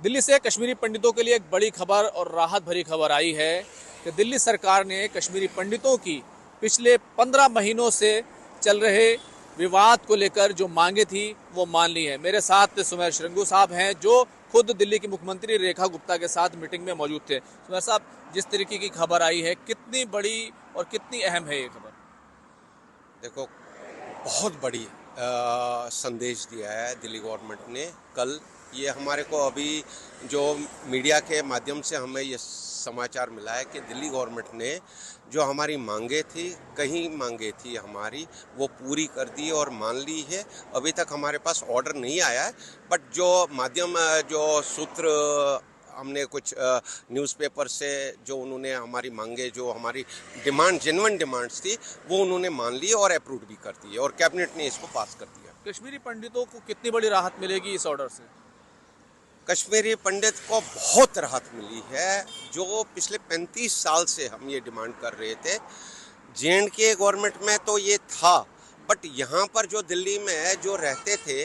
दिल्ली से कश्मीरी पंडितों के लिए एक बड़ी खबर और राहत भरी खबर आई है कि दिल्ली सरकार ने कश्मीरी पंडितों की पिछले 15 महीनों से चल रहे विवाद को लेकर जो मांगे थी वो मान ली है। मेरे साथ सुमेर श्रृंगू साहब हैं जो खुद दिल्ली की मुख्यमंत्री रेखा गुप्ता के साथ मीटिंग में मौजूद थे। सुमेर साहब, जिस तरीके की खबर आई है, कितनी बड़ी और कितनी अहम है ये खबर? देखो, बहुत बड़ी संदेश दिया है दिल्ली गवर्नमेंट ने कल। ये हमारे को अभी जो मीडिया के माध्यम से हमें ये समाचार मिला है कि दिल्ली गवर्नमेंट ने जो हमारी मांगे थी, कहीं मांगे थी हमारी, वो पूरी कर दी और मान ली है। अभी तक हमारे पास ऑर्डर नहीं आया है, बट जो माध्यम जो सूत्र हमने कुछ न्यूज़पेपर से जो उन्होंने हमारी मांगे, जो हमारी डिमांड जेन्युइन डिमांड्स थी, वो उन्होंने मान ली और अप्रूव भी कर दी है और कैबिनेट ने इसको पास कर दिया। कश्मीरी पंडितों को कितनी बड़ी राहत मिलेगी इस ऑर्डर से? कश्मीरी पंडित को बहुत राहत मिली है। जो पिछले 35 साल से हम ये डिमांड कर रहे थे, जे.एंड.के गवर्नमेंट में तो ये था, बट यहाँ पर जो दिल्ली में जो रहते थे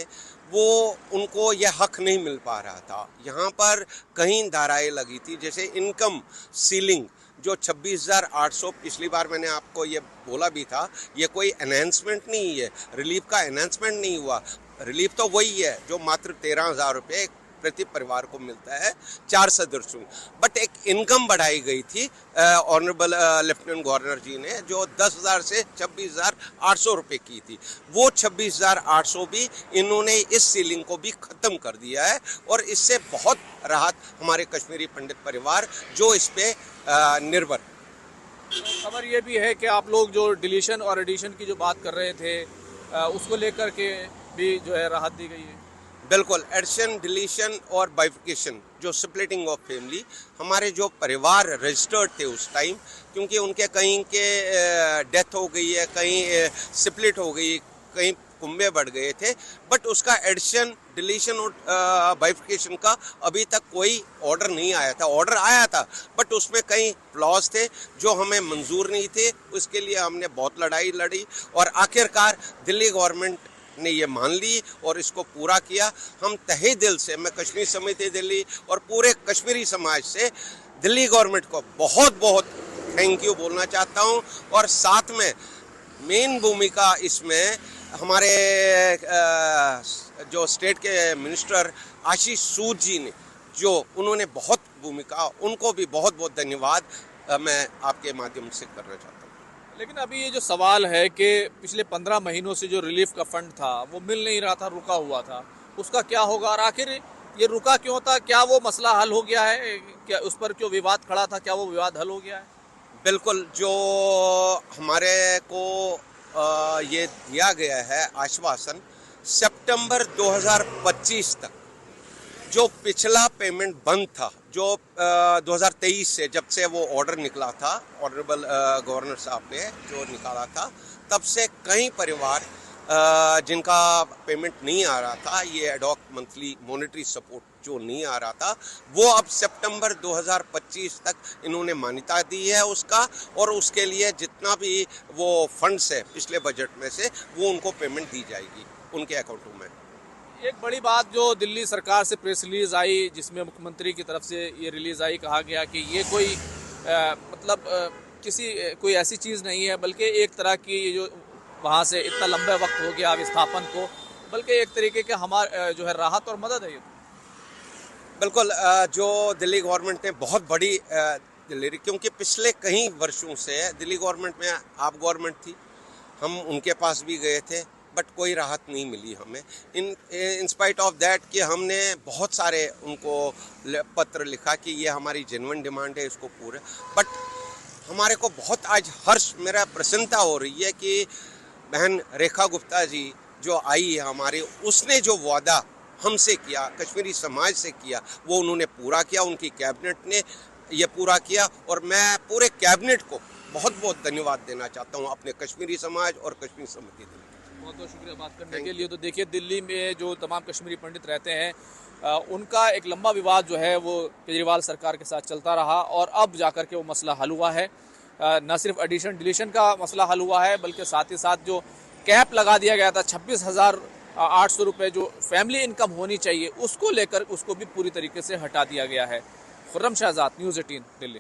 वो उनको ये हक नहीं मिल पा रहा था। यहाँ पर कहीं धाराएं लगी थी, जैसे इनकम सीलिंग जो 26,800, पिछली बार मैंने आपको ये बोला भी था, ये कोई एनहेंसमेंट नहीं है, रिलीफ का एनहेंसमेंट नहीं हुआ। रिलीफ तो वही है जो मात्र 13,000 रुपये प्रति परिवार को मिलता है 4 सदस्यों, बट एक इनकम बढ़ाई गई थी ऑनरेबल लेफ्टिनेंट गवर्नर जी ने, जो 10,000 से 26,800 रुपये की थी। वो 26,800 भी इन्होंने इस सीलिंग को भी ख़त्म कर दिया है और इससे बहुत राहत हमारे कश्मीरी पंडित परिवार जो इस पे निर्भर। खबर ये भी है कि आप लोग जो डिलीशन और एडिशन की जो बात कर रहे थे, उसको लेकर के भी जो है राहत दी गई है। बिल्कुल, एडिशन, डिलीशन और बाइफिकेशन, जो स्प्लिटिंग ऑफ फैमिली, हमारे जो परिवार रजिस्टर्ड थे उस टाइम, क्योंकि उनके कहीं के डेथ हो गई है, कहीं स्प्लिट हो गई, कहीं कुंबे बढ़ गए थे, बट उसका एडिशन, डिलीशन और बाइफिकेशन का अभी तक कोई ऑर्डर नहीं आया था। ऑर्डर आया था बट उसमें कई फ्लॉज थे जो हमें मंजूर नहीं थे। उसके लिए हमने बहुत लड़ाई लड़ी और आखिरकार दिल्ली गवर्नमेंट ने ये मान ली और इसको पूरा किया। हम तहे दिल से, मैं कश्मीर समिति दिल्ली और पूरे कश्मीरी समाज से दिल्ली गवर्नमेंट को बहुत बहुत थैंक यू बोलना चाहता हूँ। और साथ में मेन भूमिका इसमें हमारे जो स्टेट के मिनिस्टर आशीष सूद जी ने, जो उन्होंने बहुत भूमिका, उनको भी बहुत बहुत धन्यवाद मैं आपके माध्यम से करना चाहता हूँ। लेकिन अभी ये जो सवाल है कि पिछले 15 महीनों से जो रिलीफ का फंड था वो मिल नहीं रहा था, रुका हुआ था, उसका क्या होगा? और आखिर ये रुका क्यों था? क्या वो मसला हल हो गया है? क्या उस पर जो विवाद खड़ा था, क्या वो विवाद हल हो गया है? बिल्कुल, जो हमारे को ये दिया गया है आश्वासन, सितंबर 2025 तक जो पिछला पेमेंट बंद था, जो 2023 से जब से वो ऑर्डर निकला था, ऑनरेबल गवर्नर साहब ने जो निकाला था, तब से कई परिवार जिनका पेमेंट नहीं आ रहा था, ये एडॉक मंथली मॉनेटरी सपोर्ट जो नहीं आ रहा था, वो अब सितंबर 2025 तक इन्होंने मान्यता दी है उसका, और उसके लिए जितना भी वो फंड्स है पिछले बजट में से, वो उनको पेमेंट दी जाएगी उनके अकाउंटों में। एक बड़ी बात जो दिल्ली सरकार से प्रेस रिलीज आई, जिसमें मुख्यमंत्री की तरफ से ये रिलीज आई, कहा गया कि ये कोई कोई ऐसी चीज़ नहीं है, बल्कि एक तरह की जो वहाँ से इतना लंबे वक्त हो गया विस्थापन को, बल्कि एक तरीके के हमारे जो है राहत और मदद है ये। बिल्कुल, जो दिल्ली गवर्नमेंट ने बहुत बड़ी दिल्ली, क्योंकि पिछले कई वर्षों से दिल्ली गवर्नमेंट में आप गवर्नमेंट थी, हम उनके पास भी गए थे, बट कोई राहत नहीं मिली हमें। इन स्पाइट ऑफ दैट कि हमने बहुत सारे उनको पत्र लिखा कि ये हमारी जेन्युइन डिमांड है, इसको पूरे, बट हमारे को बहुत आज हर्ष, मेरा प्रसन्नता हो रही है कि बहन रेखा गुप्ता जी जो आई है हमारे, उसने जो वादा हमसे किया, कश्मीरी समाज से किया, वो उन्होंने पूरा किया। उनकी कैबिनेट ने ये पूरा किया और मैं पूरे कैबिनेट को बहुत बहुत धन्यवाद देना चाहता हूँ, अपने कश्मीरी समाज और कश्मीर समिति दिल्ली। बहुत बहुत शुक्रिया बात करने के लिए। तो देखिए, दिल्ली में जो तमाम कश्मीरी पंडित रहते हैं, उनका एक लंबा विवाद जो है वो केजरीवाल सरकार के साथ चलता रहा और अब जाकर के वो मसला हल हुआ है। न सिर्फ एडिशन डिलीशन का मसला हल हुआ है, बल्कि साथ ही साथ जो कैप लगा दिया गया था 26,000 800 रुपये जो फैमिली इनकम होनी चाहिए उसको लेकर उसको भी पूरी तरीके से हटा दिया गया है। खुर्रम शहजाद, न्यूज़ 18 दिल्ली।